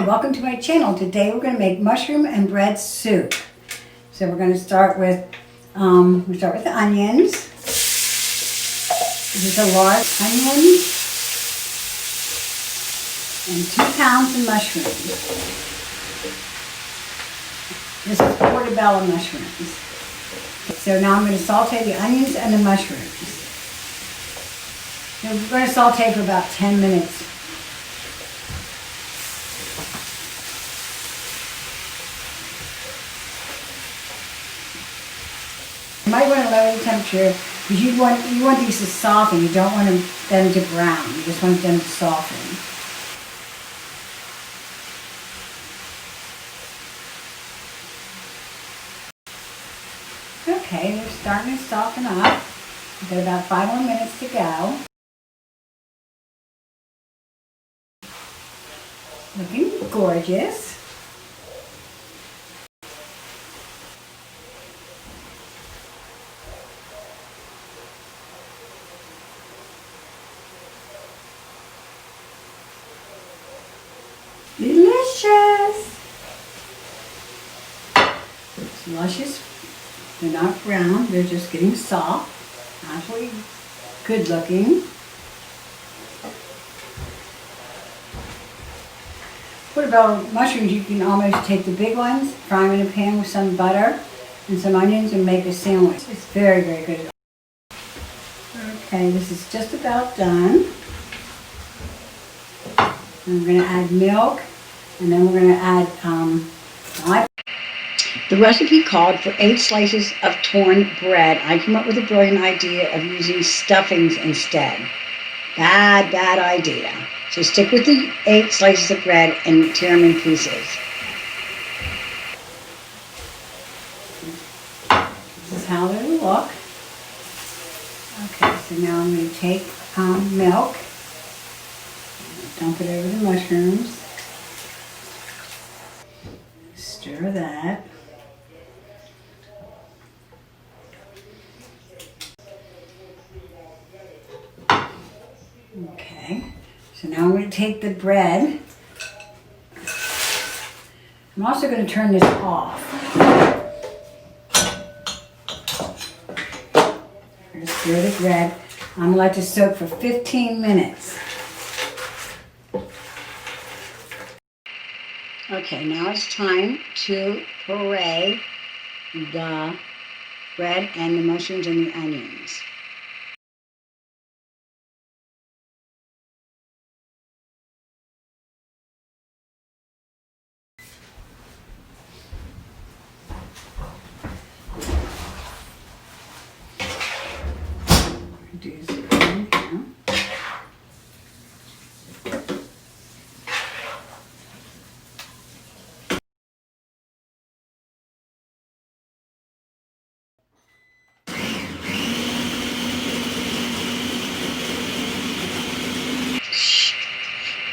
Hi, welcome to my channel. Today we're going to make mushroom and bread soup. So we're going to start with the onions. This is a large onion and 2 pounds of mushrooms. This is portobello mushrooms. So now I'm going to saute the onions and the mushrooms. And we're going to saute for about 10 minutes. You might want to lower the temperature because you want these to soften. You don't want them to brown. You just want them to soften. Okay, they're starting to soften up. We've got about 5 more minutes to go. Looking gorgeous. Delicious! It's luscious. They're not brown, they're just getting soft. Actually good looking. Portobello mushrooms, you can almost take the big ones, fry them in a pan with some butter and some onions and make a sandwich. It's very, very good. Okay, this is just about done. And we're going to add milk, and then we're going to add The recipe called for 8 slices of torn bread. I came up with a brilliant idea of using stuffings instead. Bad idea. So stick with the 8 slices of bread and tear them in pieces. This is how they look. Okay, so now I'm going to take milk. Dump it over the mushrooms. Stir that. Okay, so now I'm going to take the bread. I'm also going to turn this off. I'm going to stir the bread. I'm going to let this soak for 15 minutes. Okay, now it's time to puree the bread and the mushrooms and the onions. Do this again here.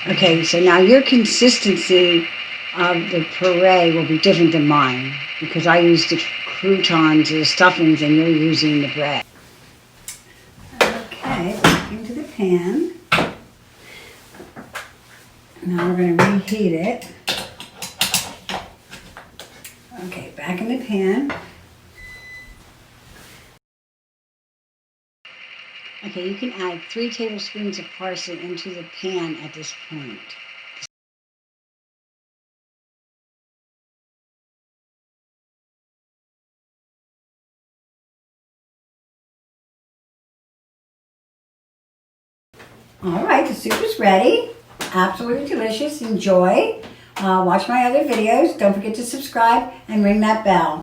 Okay, so now your consistency of the puree will be different than mine because I use the croutons, the stuffings, and you're using the bread. Okay, back into the pan. Now we're going to reheat it. Okay, back in the pan. Okay, you can add 3 tablespoons of parsley into the pan at this point. All right, the soup is ready. Absolutely delicious. Enjoy. Watch my other videos. Don't forget to subscribe and ring that bell.